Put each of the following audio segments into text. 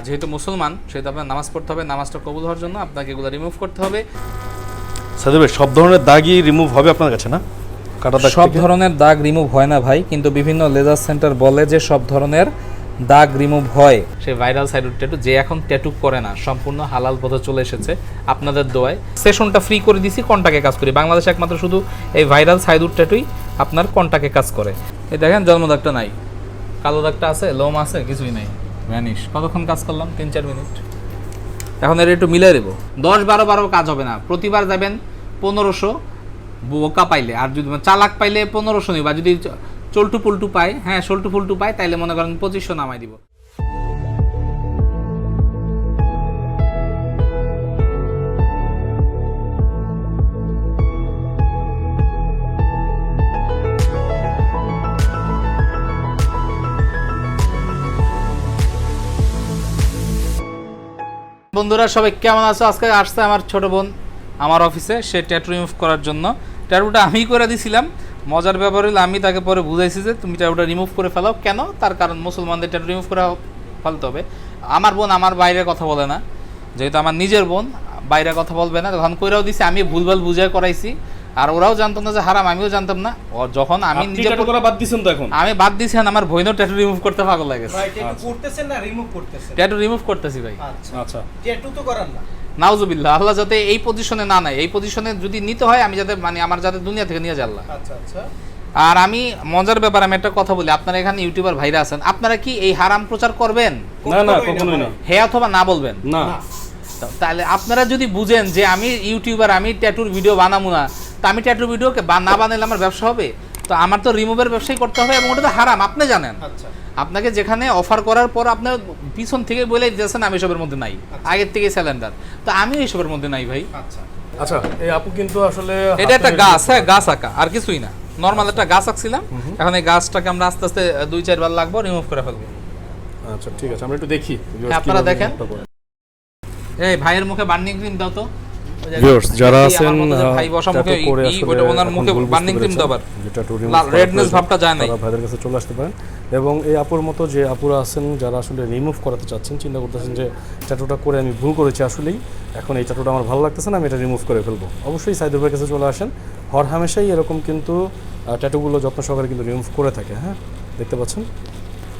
যেহেতু মুসলমান সেহেতু আপনার নামাজ পড়তে হবে, নামাজটা কবুল হওয়ার জন্য আপনাকে এগুলো রিমুভ করতে হবে। সাদিক ভাই, সব ধরনের দাগই রিমুভ হবে আপনার কাছে না? কাটা দাগ সব ধরনের দাগ রিমুভ হয় না ভাই, কিন্তু বিভিন্ন লেজার সেন্টার বলে যে সব ধরনের দাগ রিমুভ হয়। সে ভাইরাল সাইডুড ট্যাটু যে এখন ট্যাটু করে না, সম্পূর্ণ হালাল পথে চলে এসেছে আপনাদের দোয়ায়। সেশনটা ফ্রি করে দিছি, কন্টাকে কাজ করি। বাংলাদেশে একমাত্র শুধু এই ভাইরাল সাইডুড ট্যাটুই আপনার কন্টাকে কাজ করে। এই দেখেন জন্ম দাগটা নাই, কালো দাগটা আছে, লোম আছে, কিছুই নাই, ভ্যানিশ। কতক্ষণ কাজ করলাম? 3-4 মিনিট। এখন এর একটু মিলাই দেবো। 10-12 কাজ হবে না, প্রতিবার যাবেন 1500 বোকা পাইলে, আর যদি চালাক পাইলে 1500 নিবা। যদি চল্টু পুল্টু পায়, হ্যাঁ সল্টু ফুলটু পায়, তাইলে মনে করেন 2500 নামাই দিব। বন্ধুরা সবাই কেমন আছো? আজকে আসছে আমার ছোট বোন আমার অফিসে, সে ট্যাটু রিমুভ করার জন্য। ট্যাটুটা আমি করে দিছিলাম। মজার ব্যাপার হলো আমি তাকে পরে বুঝাইছি যে তুমি ট্যাটুটা রিমুভ করে ফেলাও। কেন? তার কারণ মুসলমানদের ট্যাটু রিমুভ করে ফেলতে হবে। আমার বোন আমার বাইরে কথা বলে না, যেহেতু আমার নিজের বোন বাইরে কথা বলবে না, তখন কইরাও দিছি। আমি ভুলভাল বুঝাই করাইছি, আর ওরাও জানতো না যে হারাম, আমিও জানতাম না। যখন আমি নিজে বাদ দিছেন তো এখন? আমি বাদ দিছি, আমার বোনও ট্যাটু রিমুভ করতে পাগল লাগে। ট্যাটু রিমুভ করতেছি ভাই। আচ্ছা, ট্যাটু তো করার না। নাউজুবিল্লাহ, আল্লাহ যাতে এই পজিশনে না নেয়। এই পজিশনে যদি নিতে হয় আমি যাতে আমার যাতে দুনিয়া থেকে নিয়ে যায় আল্লাহ। আচ্ছা আচ্ছা। আর আমি মজার ব্যাপার, আমি একটা কথা বলি, আপনারা এখানে ইউটিউবার ভাইরা আছেন, আপনারা কি এই হারাম প্রচার করবেন? না না, কখনোই না। হ্যাঁ অথবা না বলবেন না। তাহলে আপনারা যদি বুঝেন যে আমি ইউটিউবার, আমি ট্যাটুর ভিডিও বানাবো না, তো আমি ট্যাটুর ভিডিওকে না বানালে আমার ব্যবসা হবে? তো আমার তো রিমুভের ব্যবসাই করতে হবে, এবং ওটা তো হারাম, আপনি জানেন। আচ্ছা। আপনাকে যেখানে অফার করার পর আপনার পিছন থেকে বলে দিয়েছেন আমি এসবের মধ্যে নাই, আগের থেকে স্যালেন্ডার, তো আমিও এসবের মধ্যে নাই ভাই। আচ্ছা আচ্ছা, এই আপু কিন্তু আসলে এটা একটা গাছ, হ্যাঁ গাছ আঁকা, আর কিছুই না। নর্মাল একটা গাছ আঁকছিলাম, এখন এই গাছটাকে আমরা আস্তে আস্তে 2-4 বার লাগবো, রিমুভ করে ফেলবো। আচ্ছা ঠিক আছে, আমরা একটু দেখি। আপনারা দেখেন। এই ভাইয়ের মুখে বার্নিং ক্রিম দাও তো। ভিউয়ার্স যারা আছেন, ভাই বসা মুখে ওটা ওনার মুখে বার্নিং ক্রিম দাও, যেটা টু রেডনেস ভাবটা যায় না। তারা ভাইদের কাছে চলে আসতে পারেন। এবং এই আপুর মতো যে আপুরা আছেন যারা আসলে রিমুভ করাতে চাচ্ছেন, চিন্তা করতেছেন যে ট্যাটুটা করে আমি ভুল করেছি, আসলেই এখন এই ট্যাটুটা আমার ভালো লাগতেছে না, আমি এটা রিমুভ করে ফেলবো, অবশ্যই সাইদুর ভাইয়ের কাছে চলে আসেন। হর হামেশাই এরকম কিন্তু ট্যাটুগুলো যত্ন সহকারে কিন্তু রিমুভ করে থাকে। হ্যাঁ, দেখতে পাচ্ছেন।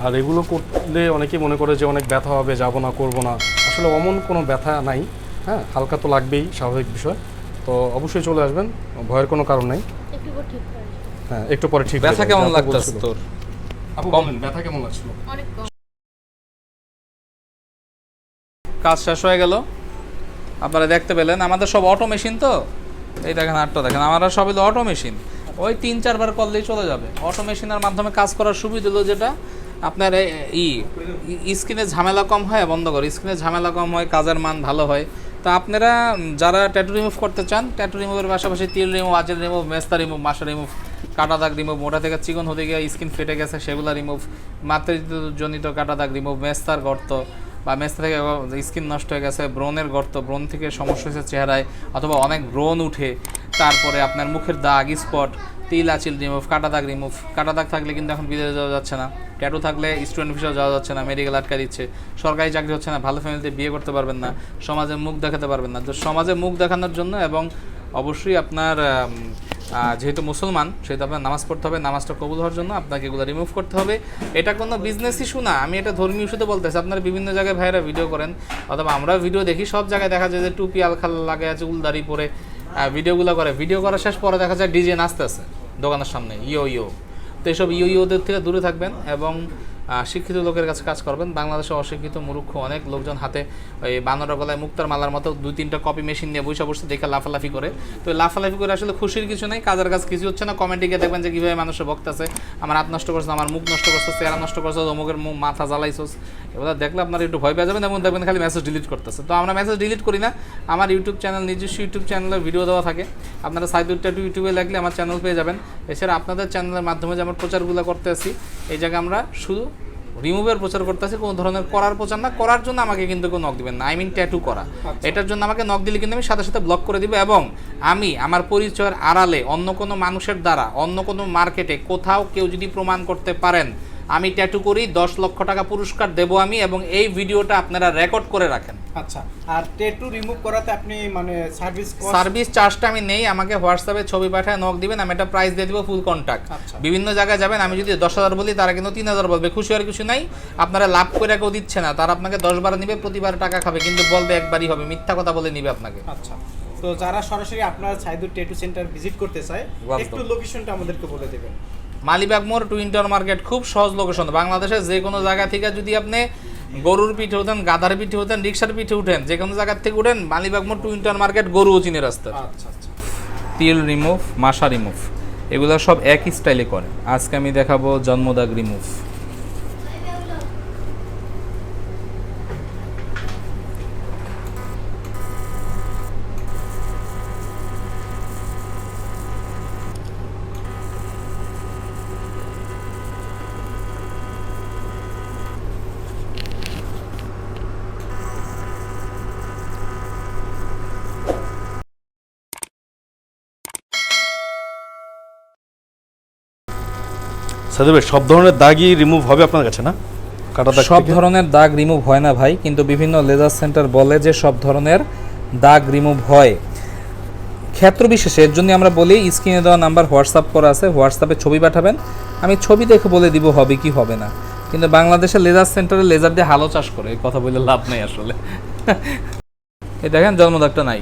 আর এগুলো করলে অনেকেই মনে করে যে অনেক ব্যথা হবে, যাবো না, করবো না। আসলে অমন কোনো ব্যথা নাই। হ্যাঁ, হালকা তো লাগবেই, স্বাভাবিক বিষয়। তো অবশ্যই চলে আসবেন, ভয়ের কোনো কারণ নাই। হ্যাঁ, একটু পরে ঠিক। ব্যথা কেমন লাগতেছে তোর? আপু বলেন, ব্যথা কেমন লাগছিল? অনেক কম। কাজ শেষ হয়ে গেল, আপনারা দেখতে পেলেন। আমাদের সব অটো মেশিন, তো এই দেখেন আটটা দেখেন, আমরা সবই তো অটো মেশিন। ওই 3-4 বার করলেই চলে যাবে। অটো মেশিনের মাধ্যমে কাজ করার সুবিধা হলো যেটা আপনার স্ক্রিনে ঝামেলা কম হয়, বন্ধ করে স্ক্রিনে ঝামেলা কম হয়, কাজের মান ভালো হয়। তা আপনারা যারা ট্যাটু রিমুভ করতে চান, ট্যাটু রিমুভের পাশাপাশি তিল রিমুভ, আজেল রিমুভ, মেস্তা রিমুভ, মাসা রিমুভ, কাটা দাগ রিমুভ, মোটা থেকে চিকন হতে গিয়ে স্কিন ফেটে গেছে সেগুলো রিমুভ, মাতৃজনিত কাটা দাগ রিমুভ, মেস্তার গর্ত বা মেস্তা থেকে স্কিন নষ্ট হয়ে গেছে, ব্রণের গর্ত, ব্রণ থেকে সমস্যা হয়েছে চেহারায়, অথবা অনেক ব্রণ উঠে, তারপরে আপনার মুখের দাগ, স্পট, তিল আচিল রিমুভ, কাটা দাগ রিমুভ। কাটা দাগ থাকলে কিন্তু এখন বিদেশে যাওয়া যাচ্ছে না, ট্যাটু থাকলে স্টুডেন্ট ভিসা যাওয়া যাচ্ছে না, মেডিকেল আটকা দিচ্ছে, সরকারি চাকরি হচ্ছে না, ভালো ফ্যামিলিতে বিয়ে করতে পারবেন না, সমাজে মুখ দেখাতে পারবেন না। তো সমাজে মুখ দেখানোর জন্য, এবং অবশ্যই আপনার যেহেতু মুসলমান সেহেতু আপনার নামাজ পড়তে হবে, নামাজটা কবুল হওয়ার জন্য আপনাকে এগুলো রিমুভ করতে হবে। এটা কোনো বিজনেস ইস্যু না, আমি এটা ধর্মীয় ইস্যুতে বলতেছি। আপনারা বিভিন্ন জায়গায় ভাইরা ভিডিও করেন, অথবা আমরা ভিডিও দেখি, সব জায়গায় দেখা যায় যে টুপি আলখাল লাগে আছে, উলদারি পরে ভিডিওগুলো করে। ভিডিও করার শেষ পরে দেখা যায় ডিজে নাচতে আছে দোকানের সামনে, ইয়ো। তো এইসব ইয়োদের থেকে দূরে থাকবেন, এবং শিক্ষিত লোকের কাছে কাজ করবেন। বাংলাদেশে অশিক্ষিত মূর্খ অনেক লোকজন হাতে ওই বানর গলায় মুক্তার মালার মতো 2-3টা কপি মেশিন নিয়ে বসে বসে দেখে লাফালাফি করে। তো লাফালাফি করে আসলে খুশির কিছু নেই, কাজের কাজ কিছু হচ্ছে না। কমেন্টে গিয়ে দেখবেন যে কীভাবে মানুষের বক্তাছে, আমার হাত নষ্ট করছে, আমার মুখ নষ্ট করছে, চেহারা নষ্ট করছে, অমুকের মুখ মাথা জ্বালাইছোস। এবার দেখলে আপনারা একটু ভয় পেয়ে যাবেন, এবং দেখবেন খালি মেসেজ ডিলিট করতেছে। তো আমরা মেসেজ ডিলিট করি না, আমার ইউটিউব চ্যানেল, নিজস্ব ইউটিউব চ্যানেলে ভিডিও দেওয়া থাকে। আপনারা সাইদুর ট্যাটু ইউটিউবে লাগলে আমার চ্যানেল পেয়ে যাবেন। এছাড়া আপনাদের চ্যানেলের মাধ্যমে যে আমরা প্রচারগুলো করতে আসি, এই জায়গায় আমরা শুধু রিমুভের প্রচার করতেছি, কোনো ধরনের করার প্রচার না। করার জন্য আমাকে কিন্তু কেউ নক দিবেন না, ট্যাটু করা। এটার জন্য আমাকে নক দিলে কিন্তু আমি সাথে সাথে ব্লক করে দিব, এবং আমি আমার পরিচয়ের আড়ালে অন্য কোনো মানুষের দ্বারা, অন্য কোনো মার্কেটে কোথাও কেউ যদি প্রমাণ করতে পারেন আমি ট্যাটু করি, 10 লক্ষ টাকা পুরস্কার দেব আমি, এবং এই ভিডিওটা আপনারা রেকর্ড করে রাখেন। আচ্ছা, আর ট্যাটু রিমুভ করাতে আপনি মানে সার্ভিস চার্জটা আমি নেই, আমাকে হোয়াটসঅ্যাপে ছবি পাঠায় নক দিবেন, আমি একটা প্রাইস দিয়ে দিব ফুল কন্ট্যাক্ট। আচ্ছা। বিভিন্ন জায়গায় যাবেন, আমি যদি 10,000 বলি তারা কিন্তু 3,000 বলবে, খুশি আর কিছু নাই। আপনারা লাভ করে কেউ দিচ্ছে না, তারা আপনাকে 10 বার নিবে, প্রতিবার টাকা খাবে, কিন্তু বলবে একবারই হবে, মিথ্যা কথা বলে নিবে আপনাকে। আচ্ছা, তো যারা সরাসরি আপনার সাইদুর ট্যাটু সেন্টার ভিজিট করতে চায় বাস্তব। একটু লোকেশনটা আমাদেরকে বলে দেবেন। মালিবাগ মোড় টুইন টাওয়ার মার্কেট, খুব সহজ লোকেশন। বাংলাদেশের যে কোনো জায়গা থেকে যদি আপনি গরুর পিঠে উঠেন, গাধার পিঠে উঠেন, রিক্সার পিঠে উঠেন, যে কোনো জায়গার থেকে উঠেন, মালিবাগ মোড় টুইন টাওয়ার মার্কেট, গরু ও চিনি রাস্তা। আচ্ছা আচ্ছা, তিল রিমুভ, মাশা রিমুভ, এগুলো সব একই স্টাইলে করে। আজকে আমি দেখাবো জন্মদাগ রিমুভ। সাইদুর ভাই সব ধরনের দাগই রিমুভ হবে আপনার কাছে না? কাটা দাগ সব থেকে? ধরনের দাগ রিমুভ হয় না ভাই, কিন্তু বিভিন্ন লেজার সেন্টার বলে যে সব ধরনের দাগ রিমুভ হয় ক্ষেত্র বিশেষে। এর জন্য আমরা বলি স্ক্রিনে দেওয়া নাম্বার হোয়াটসঅ্যাপ করা আছে, হোয়াটসঅ্যাপে ছবি পাঠাবেন, আমি ছবি দেখে বলে দিব হবে কি হবে না। কিন্তু বাংলাদেশের লেজার সেন্টারে লেজার দিয়ে হালো চাষ করে, এই কথা বলে লাভ নেই আসলে। এই দেখেন জন্মদাগটা নাই,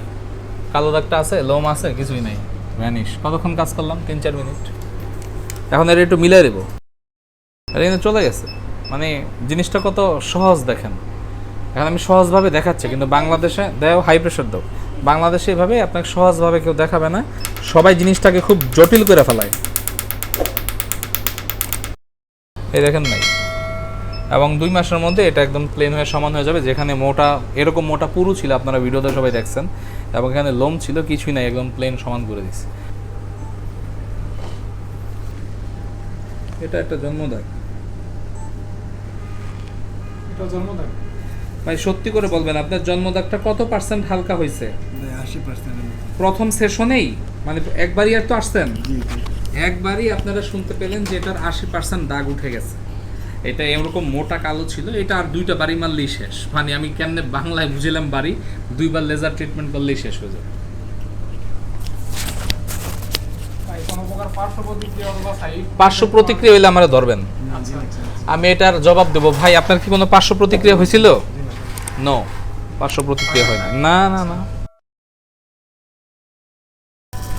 কালো দাগটা আছে, লোম আছে, কিছুই নাই, ভ্যানিশ। কতক্ষণ কাজ করলাম? 3-4 মিনিট। এখন এটা একটু মিলাই দেবো, এটা কিন্তু চলে গেছে। মানে জিনিসটা কত সহজ দেখেন। এখন আমি সহজভাবে দেখাচ্ছি, কিন্তু বাংলাদেশে দেও হাই প্রেশার দাও, বাংলাদেশে এভাবে আপনাকে সহজভাবে কেউ দেখাবে না, সবাই জিনিসটাকে খুব জটিল করে ফেলায়। এই দেখেন নাই, এবং 2 মাসের মধ্যে এটা একদম প্লেন হয়ে সমান হয়ে যাবে। যেখানে মোটা, এরকম মোটা পুরু ছিল, আপনারা ভিডিওতে সবাই দেখছেন, এবং এখানে লোম ছিল, কিছুই নাই, একদম প্লেন সমান করে দিচ্ছে। এটা একটা জন্মদাগ এটা জন্মদাগ ভাই, সত্যি করে বলবেন আপনার জন্মদাগটা কত পার্সেন্ট হালকা হয়েছে? 80%। প্রথম সেশনেই, মানে একবারই আর তো আসছেন, একবারই আপনারা শুনতে পেলেন যে এটার 80% দাগ উঠে গেছে। এটা এরকম মোটা কালো ছিল, এটা আর 2টা বাড়ি মারলেই শেষ। মানে আমি কেমনে বাংলায় বুঝলাম, বাড়ি 2বার লেজার ট্রিটমেন্ট করলেই শেষ হয়ে যাবে। পার্শ্ব প্রতিক্রিয়া হইলে আমরা ধরবেন, আমি এটার জবাব দেবো। ভাই আপনার কি কোনো পার্শ্ব প্রতিক্রিয়া হয়েছিল? নো, পার্শ্ব প্রতিক্রিয়া হয় না। না না না,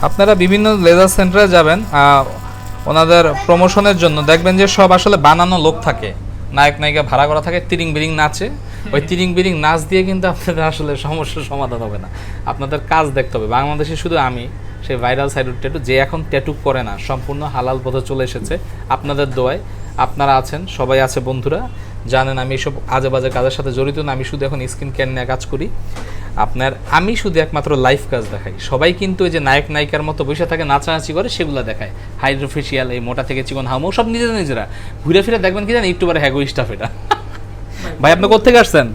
আপনারা বিভিন্ন লেজার সেন্টারে যাবেন, ওনাদের প্রমোশনের জন্য দেখবেন যে সব আসলে বানানো লোক থাকে, নায়ক নায়িকা ভাড়া করা থাকে, তিরিং বিরিং নাচে। ওই তিরিং বিরিং নাচ দিয়ে কিন্তু আপনাদের আসলে সমস্যার সমাধান হবে না, আপনাদের কাজ দেখতে হবে। বাংলাদেশে শুধু আমি সেই ভাইরাল সাইডুর ট্যাটু, যে এখন ট্যাটু করে না, সম্পূর্ণ হালাল পথে চলে এসেছে আপনাদের দোয়ায়। আপনারা আছেন, সবাই আছে, বন্ধুরা জানেন আমি এসব আজে বাজে কাজের সাথে জড়িত না। আমি শুধু এখন স্কিন কেয়ার নিয়ে কাজ করি আপনার, আমি শুধু একমাত্র লাইফ কাজ দেখাই। সবাই কিন্তু ওই যে নায়ক নায়িকার মতো বসে থাকে, নাচানাচি করে, সেগুলো দেখায়। হাইড্রোফেশিয়াল, এই মোটা থেকে চিকন হামো, সব নিজেরা ঘুরে ফিরে দেখবেন কি জানেন, ইউটিউবার হ্যাগো স্টাফ এটা। ভাই আপনি কোথেকে আসছেন?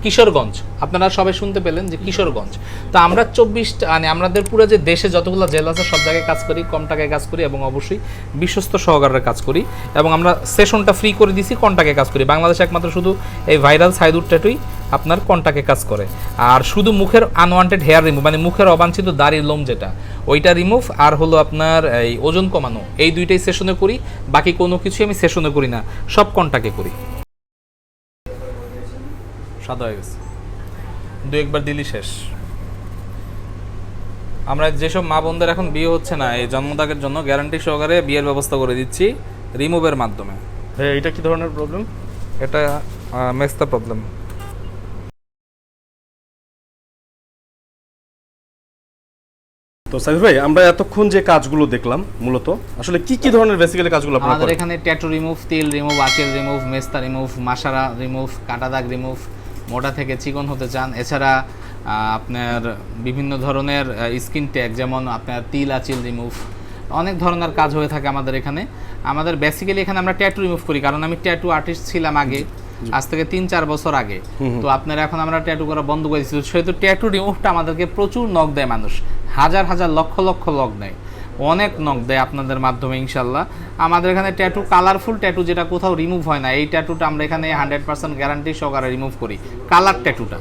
কিশোরগঞ্জ। আপনারা সবাই শুনতে পেলেন যে কিশোরগঞ্জ। তো আমরা 24, মানে আমাদের পুরো যে দেশে যতগুলো জেলা আছে সব জায়গায় কাজ করি, কম টাকায় কাজ করি, এবং অবশ্যই বিশ্বস্ত সহকারে কাজ করি। এবং আমরা সেশনটা ফ্রি করে দিছি, কন্টাকে কাজ করি। বাংলাদেশে একমাত্র শুধু এই ভাইরাল সাইদুর ট্যাটুই আপনার কন্টাকে কাজ করে। আর শুধু মুখের আনওয়ান্টেড হেয়ার রিমুভ, মানে মুখের অবাঞ্ছিত দাড়ির লোম যেটা, ওইটা রিমুভ, আর হলো আপনার এই ওজন কমানো, এই 2টাই সেশনে করি। বাকি কোনো কিছুই আমি সেশনে করি না, সব কন্টাকে করি। সাদা হয়ে গেছে, 2-1 দিলি শেষ। আমরা যেসব মা বোনদের এখন বিয়ে হচ্ছে না, এই জন্মদাগের জন্য গ্যারান্টি সহকারে বিয়ের ব্যবস্থা করে দিচ্ছি রিমুভের মাধ্যমে। হ্যাঁ, এটা কি ধরনের প্রবলেম? এটা মেস্তা প্রবলেম। তো সাইদুর ভাই, আমরা এতক্ষণ যে কাজগুলো দেখলাম মূলত আসলে কি কি ধরনের বেসিক্যালি কাজগুলো আপনারা আমাদের করেন? এখানে ট্যাটু রিমুভ, তিল রিমুভ, আঁচল রিমুভ, মেস্তা রিমুভ, মাশারা রিমুভ, কাটা দাগ রিমুভ, মোটা থেকে চিকন হতে চান, এছাড়া আপনার বিভিন্ন ধরনের স্কিন ট্যাগ, যেমন আপনার তিল আঁচল রিমুভ, অনেক ধরনের কাজ হয়ে থাকে আমাদের এখানে। আমাদের বেসিক্যালি এখানে আমরা ট্যাটু রিমুভ করি, কারণ আমি ট্যাটু আর্টিস্ট ছিলাম আগে, আজ থেকে 3-4 বছর আগে। তো আপনারা এখন আমরা ট্যাটু করা বন্ধ করে দিচ্ছি, সেহেতু ট্যাটু রিমুভটা আমাদেরকে প্রচুর নক দেয় মানুষ, হাজার হাজার লক্ষ লক্ষ লক দেয়। অনেক নক দেয় আপনাদের মাধ্যমে ইনশাল্লাহ। আমাদের এখানে ট্যাটু কালারফুল ট্যাটু যেটা কোথাও রিমুভ হয় না, এই ট্যাটুটা আমরা এখানে 100% গ্যারান্টি সহকারে রিমুভ করি। কালার ট্যাটুটা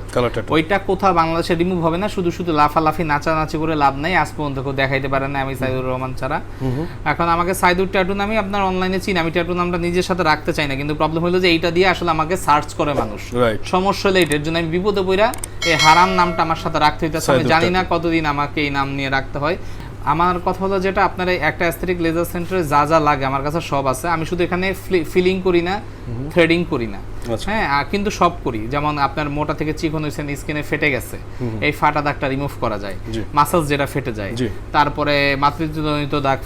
ওইটা কোথাও বাংলাদেশে রিমুভ হবে না, শুধু শুধু লাফালাফি নাচানাচি করে লাভ নাই, আজ পর্যন্ত কেউ দেখাইতে পারে না আমি সাইদুর রহমান ছাড়া। এখন আমাকে সাইদুর ট্যাটু নামে আপনার অনলাইনে চিনি, আমি ট্যাটু নামটা নিজের সাথে রাখতে চাই না, কিন্তু প্রবলেম হলো যে এইটা দিয়ে আসলে আমাকে সার্চ করে মানুষ, সমস্যা হলো এইটার জন্য আমি বিপদে পড়া এই হারাম নামটা আমার সাথে রাখতে হইতেছে। আমি জানি না কতদিন আমাকে এই নাম নিয়ে রাখতে হয়। আমার কথা হলো যেটা আপনার একটা অ্যাস্থেটিক লেজার সেন্টারে যা যা লাগে আমার কাছে সব আছে। আমি শুধু এখানে ফিলিং করি না, থ্রেডিং করি না, হ্যাঁ কিন্তু সব করি। যেমন আপনার মোটা থেকে চিকন হয়েছেন, স্কিনে ফেটে গেছে, এই ফাটা দাগটা রিমুভ করা যায়, মাসেলস যেটা ফেটে যায়, তারপরে মাতৃত্বজনিত দাগ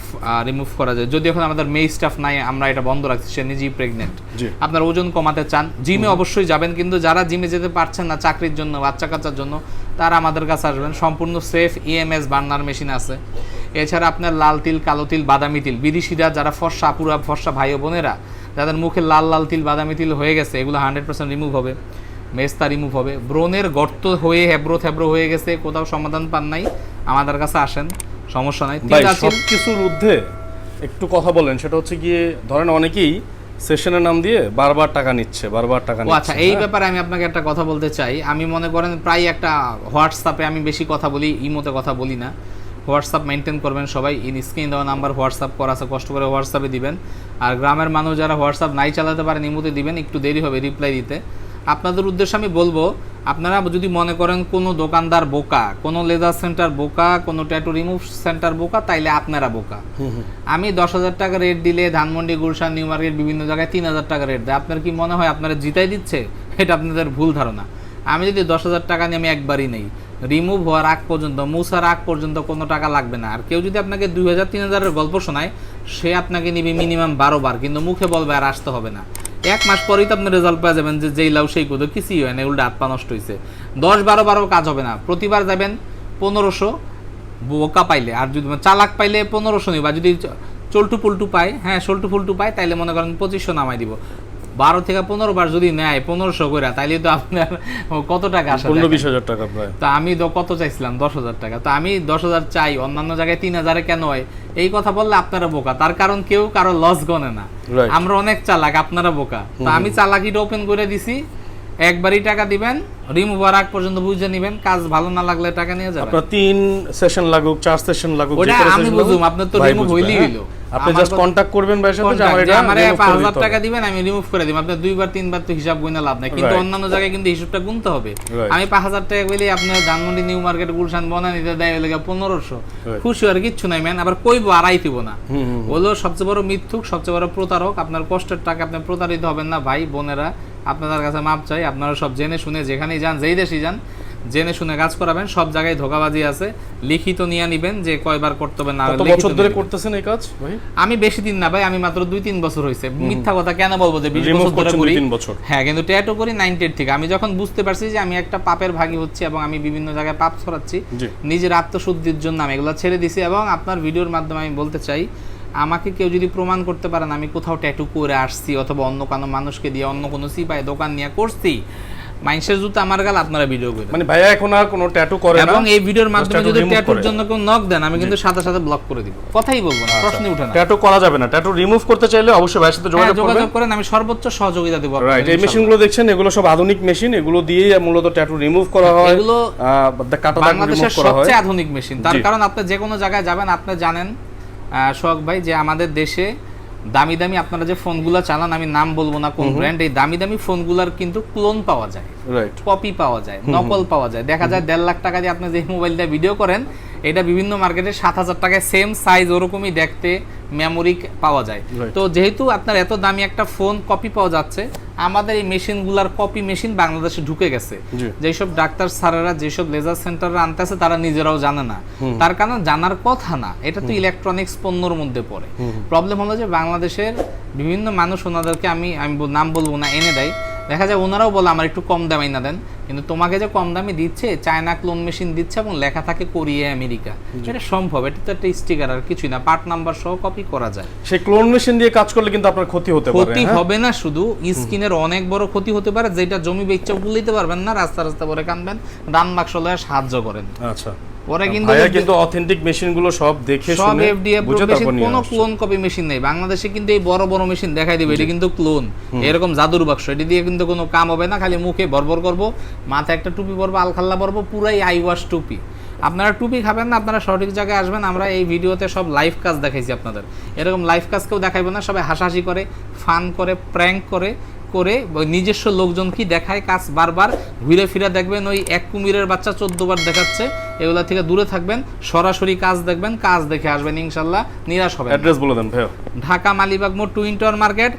রিমুভ করা যায়। যদি এখন আমাদের মেয়ে স্টাফ নাই, আমরা এটা বন্ধ রাখছি, সে নিজেই প্রেগনেন্ট, আপনার ওজন কমাতে চান, জিমে অবশ্যই যাবেন, কিন্তু যারা জিমে যেতে পারছেন না চাকরির জন্য, বাচ্চা কাচ্চার জন্য, তারা আমাদের কাছে আসবেন। সম্পূর্ণ সেফ EMS বার্নার মেশিন আছে। এছাড়া আপনার লাল তিল, কালো তিল, বাদামি তিল, বিদেশিরা যারা ফর্সা আপুরা, ফর্সা ভাই ও বোনেরা যাদের মুখে লাল লাল তিল, বাদামি তিল হয়ে গেছে, এগুলো 100% রিমুভ হবে। মেস্তা রিমুভ হবে। ব্রণের গর্ত হয়ে হেব্রো থেব্রো হয়ে গেছে, কোথাও সমাধান পান নাই, আমাদের কাছে আসেন, সমস্যা নাই। সব কিছুর ঊর্ধ্বে একটু কথা বলেন, সেটা হচ্ছে গিয়ে ধরেন অনেকেই সেশনের নাম দিয়ে বারবার টাকা নিচ্ছে, আচ্ছা এই ব্যাপারে আমি আপনাকে একটা কথা বলতে চাই। আমি মনে করেন প্রায় একটা হোয়াটসঅ্যাপে আমি বেশি কথা বলি, ইমোতে কথা বলি না। হোয়াটসঅ্যাপ মেনটেন করবেন সবাই, স্ক্রিন দেওয়া নাম্বার হোয়াটসঅ্যাপ করা আছে, কষ্ট করে হোয়াটসঅ্যাপে দিবেন। আর গ্রামের মানুষ যারা হোয়াটসঅ্যাপ নাই চালাতে পারেন, ইমোতে দিবেন, একটু দেরি হবে রিপ্লাই দিতে। আপনাদের উদ্দেশ্যে আমি বলবো, আপনারা যদি মনে করেন কোনো দোকানদার বোকা, কোনো লেজার সেন্টার বোকা, কোনো ট্যাটু রিমুভ সেন্টার বোকা, তাইলে আপনারা বোকা। আমি 10,000 টাকা রেট দিলে ধানমন্ডি, গুলশান, নিউ মার্কেট বিভিন্ন জায়গায় 3,000 টাকা রেট দেয়। আপনার কি মনে হয় আপনারা জিতাই দিচ্ছে? এটা আপনাদের ভুল ধারণা। আমি যদি 10,000 টাকা নিয়ে আমি একবারই নেই, রিমুভ হওয়ার আগ পর্যন্ত, মুছার আগ পর্যন্ত কোনো টাকা লাগবে না। আর কেউ যদি আপনাকে 2,000 3,000-এর গল্প শোনায়, সে আপনাকে নিবে মিনিমাম 12 বার, কিন্তু মুখে বলবে আর আসতে হবে না। 1 মাস পরেই তো আপনি রেজাল্ট পেয়ে যাবেন যে যেই লাউ সেই কোদো, কিছুই হয় না, উল্টা হাত পা নষ্ট হয়েছে। 10-12 বারও কাজ হবে না। প্রতিবার যাবেন 1500 বোকা পাইলে, আর যদি চালাক পাইলে 1500 নিবা। যদি চল্টু পুল্টু পায়, হ্যাঁ সল্টু ফুলটু পায়, তাইলে মনে করেন 2500 নামাই দিব। 12 থেকে 15 বার যদি নেয় 1500 করে, তাইলে তো আপনার কত টাকা আসে? 15-20,000 টাকা প্রায়। তা আমি তো কত চাইছিলাম? 10,000 টাকা। তো আমি 10,000 চাই, অন্যান্য জায়গায় 3,000-এ কেন হয়? এই কথা বললে আপনারা বোকা। তার কারণ কেউ কারো লস গনে না। আমরা অনেক চালাক, আপনারা বোকা। তো আমি চালাকিটা ওপেন করে দিছি, একবারই টাকা দিবেন, রিমুভ হওয়ার আগ পর্যন্ত বুঝে নেবেন, কাজ ভালো না লাগলে টাকা নিয়ে যাবেন। আপনার 3 সেশন লাগুক, 4 সেশন লাগুক, ওটা আমি বুঝুম, আপনার তো রিমুভ হইলেই হইলো। আপনি জাস্ট কন্টাক্ট করবেন ভাইয়ের সাথে যে আমার এটা আমারে 5,000 টাকা দিবেন, আমি রিমুভ করে দিই। আপনি 2 বার 3 বার তো হিসাব গুণা লাভ নাই, কিন্তু অন্যান্য জায়গায় কিন্তু হিসাবটা গুনতে হবে। আমি 5,000 টাকা কইলে আপনি ধানমন্ডি, নিউ মার্কেট, গুলশান, বনানীতে দেয় লাগে 1500, খুশি আর কিচ্ছু নাই ম্যান। আবার কইবো আড়াই দিব না, হলো সবচেয়ে বড় মিথ্যুক, সবচেয়ে বড় প্রতারক। আপনার কষ্টের টাকা আপনি প্রতারিত হবেন না ভাই বোনেরা, আপনাদের কাছে মাপ চাই। আপনারা সব জেনে শুনে যেখানেই যান, যেই দেশই যান, জেনে শুনে কাজ করাবেন। সব জায়গায় ধোঁকাবাজি আছে, লিখিত নিয়ে নিবেন যে কয়বার করতে হবে না। কত বছর ধরে করতেছেন এই কাজ ভাই? আমি বেশি দিন না ভাই, আমি মাত্র 2-3 বছর হইছে। মিথ্যা কথা কেন বলবো যে 20 বছর ধরে করি? হ্যাঁ, কিন্তু ট্যাটু করি 98 থেকে। আমি যখন বুঝতে পারছি যে আমি একটা পাপের ভাগী হচ্ছি এবং আমি বিভিন্ন জায়গায় পাপ ছড়াচ্ছি, নিজের আত্মশুদ্ধির জন্য আমি এগুলো ছেড়ে দিছি। এবং আপনার ভিডিওর মাধ্যমে আমি বলতে চাই, আমাকে কেউ যদি প্রমাণ করতে পারেন আমি কোথাও ট্যাটু করে আসছি, অথবা অন্য কোনো মানুষকে দিয়ে, অন্য কোনো সিপাই দোকান নিয়ে করছি, মাইন্সের জুতো আমার গাল, আপনারা ভিডিও করেন। মানে ভাইয়া এখন আর কোনো ট্যাটু করে না, এবং এই ভিডিওর মাধ্যমে যদি ট্যাটুর জন্য কেউ নক দেন, আমি কিন্তু সাথে সাথে ব্লক করে দিব, কথাই বলবো না, প্রশ্নই ওঠে না। ট্যাটু করা যাবে না, ট্যাটু রিমুভ করতে চাইলে অবশ্যই ভাইয়ের সাথে যোগাযোগ করেন, আমি সর্বোচ্চ সহযোগিতা দেব। রাইট, এই মেশিনগুলো দেখছেন, এগুলো সব আধুনিক মেশিন, এগুলো দিয়েই মূলত ট্যাটু রিমুভ করা হয়। এগুলো কাটা দাগ বাংলাদেশের রিমুভ করা হয়, সবচেয়ে আধুনিক মেশিন। তার কারণ আপনি যে কোনো জায়গায় যাবেন, আপনি জানেন সোহাগ ভাই, যে আমাদের দেশে দামি দামি আপনারা যে ফোনগুলো চালান, আমি নাম বলবো না কোন ব্র্যান্ড, এই দামি দামি ফোনগুলোর কিন্তু ক্লোন পাওয়া যায়, রাইট, কপি পাওয়া যায়, নকল পাওয়া যায়। দেখা যায় 1.5 লাখ টাকা দিয়ে আপনি যে মোবাইলটা ভিডিও করেন, এটা বিভিন্ন মার্কেটে 7,000 টাকায় সেম সাইজ, ওরকমই দেখতে, মেমোরি পাওয়া যায়। তো যেহেতু আপনার এত দামি একটা ফোন কপি পাওয়া যাচ্ছে, আমাদের এই মেশিনগুলার কপি মেশিন বাংলাদেশে ঢুকে গেছে। যেসব ডাক্তার স্যারেরা, যেসব লেজার সেন্টাররা আনতেছে, তারা নিজেরাও জানে না। তার কারণ জানার কথা না, এটা তো ইলেকট্রনিক্স পণ্যর মধ্যে পড়ে। প্রবলেম হলো যে বাংলাদেশের বিভিন্ন মানুষ, ওনাদেরকে আমি নাম বলবো না, এনে দেয়। দেখা যায় ওনারাও বলে আমার একটু কম দামে না দেন, কিন্তু তোমাকে যে কম দামে দিচ্ছে, চায়না ক্লোন মেশিন দিচ্ছে এবং লেখা থাকে কোরিয়া, আমেরিকা। এটা সম্ভব, এটা তো একটা স্টিকার আর কিছুই না, পার্ট নাম্বার সহ কপি করা যায়। সেই ক্লোন মেশিন দিয়ে কাজ করলে কিন্তু আপনার ক্ষতি হতে পারে। ক্ষতি হবে না, শুধু স্কিনের অনেক বড় ক্ষতি হতে পারে, যেটা জমি বেচা ভুলিতে পারবেন না, রাস্তা রাস্তা পরে কানবেন, দান বাক্স লয়ে সাহায্য করেন। আচ্ছা, ওরা কিন্তু ভাইয়া কিন্তু অথেন্টিক মেশিনগুলো সব দেখে সব শুনে এফডিএ বুঝে মেশিন, তারপর নিয়ে কোনো আসছে। ক্লোন কপি মেশিন নেই বাংলাদেশে। কিন্তু এই বড় বড় মেশিন দেখাই দিবে এটা কিন্তু ক্লোন, এরকম জাদুর বাক্স, এটি দিয়ে কিন্তু কোনো কাম হবে না। খালি মুখে বরবর করব, মাথায় একটা টুপি পরবো, আলখাল্লা পরবো, পুরাই আই ওয়াশ টুপি। আপনারা টুপি খাবেন না, আপনারা সঠিক জায়গায় আসবেন। আমরা এই ভিডিওতে সব লাইভ কাজ দেখাইছি আপনাদের, এরকম লাইভ কাজ কেউ দেখাইবে না। সবাই হাসাহাসি করে, ফান করে, প্র্যাঙ্ক করে করে ওই নিজস্ব লোকজন কি দেখায় কাজ বারবার ঘুরে ফিরে দেখবেন। ওই এক কুমিরের বাচ্চা 14 বার দেখাচ্ছে, এগুলা থেকে দূরে থাকবেন, সরাসরি কাজ দেখবেন, কাজ দেখে আসবেন, ইনশাল্লাহ নিরাশ হবেন না। অ্যাড্রেস বলে দেন ভাইয়া। ঢাকা মালিবাগ মোড় টুইন টাওয়ার মার্কেট,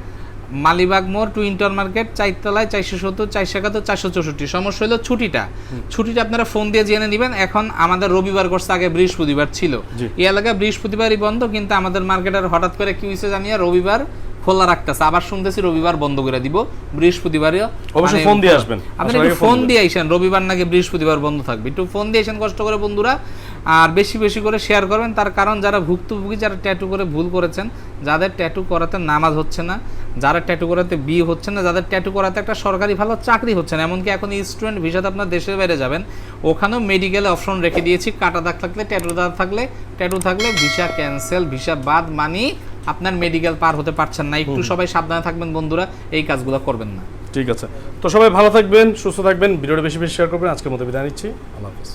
মালিবাগ মোড় টুইন টাওয়ার মার্কেট, 4 তলায়, 470 471 464। সমস্যা হলো ছুটিটা আপনারা ফোন দিয়ে জেনে নেবেন। এখন আমাদের রবিবার করছে, আগে বৃহস্পতিবার ছিল। জি। এই এলাকায় বৃহস্পতিবারই বন্ধ, কিন্তু আমাদের মার্কেটের হঠাৎ করে কি হয়েছে জানিয়া রবিবার খোলা রাখতেছে। আবার শুনতেছি রবিবার বন্ধ করে দিব, বৃহস্পতিবারও অবশ্যই ফোন দিয়ে আসবেন। আপনারা একটু ফোন দিয়ে আইসেন, রবিবার নাকি বৃহস্পতিবার বন্ধ থাকবে, একটু ফোন দিয়ে আইসেন কষ্ট করে বন্ধুরা। আর বেশি বেশি করে শেয়ার করবেন, তার কারণ যারা ভুক্তভোগী, যারা ট্যাটু করে ভুল করেছেন, যাদের ট্যাটু করাতে নামাজ হচ্ছে না, যারা ট্যাটু করাতে বিয়ে হচ্ছে না, যাদের ট্যাটু করাতে একটা সরকারি ভালো চাকরি হচ্ছে না, এমনকি এখন স্টুডেন্ট ভিসাতে আপনার দেশের বাইরে যাবেন, ওখানেও মেডিকেলে অপশন রেখে দিয়েছি, কাটা দাগ থাকলে, ট্যাটু থাকলে ভিসা ক্যান্সেল, ভিসা বাদ, মানি আপনার মেডিকেল পার হতে পারছেন না। একটু সবাই সাবধানে থাকবেন বন্ধুরা, এই কাজগুলো করবেন না। ঠিক আছে, তো সবাই ভালো থাকবেন, সুস্থ থাকবেন, ভিডিওটা বেশি বেশি শেয়ার করবেন। আজকের মতো বিদায় নিচ্ছি, আল্লাহ হাফেজ।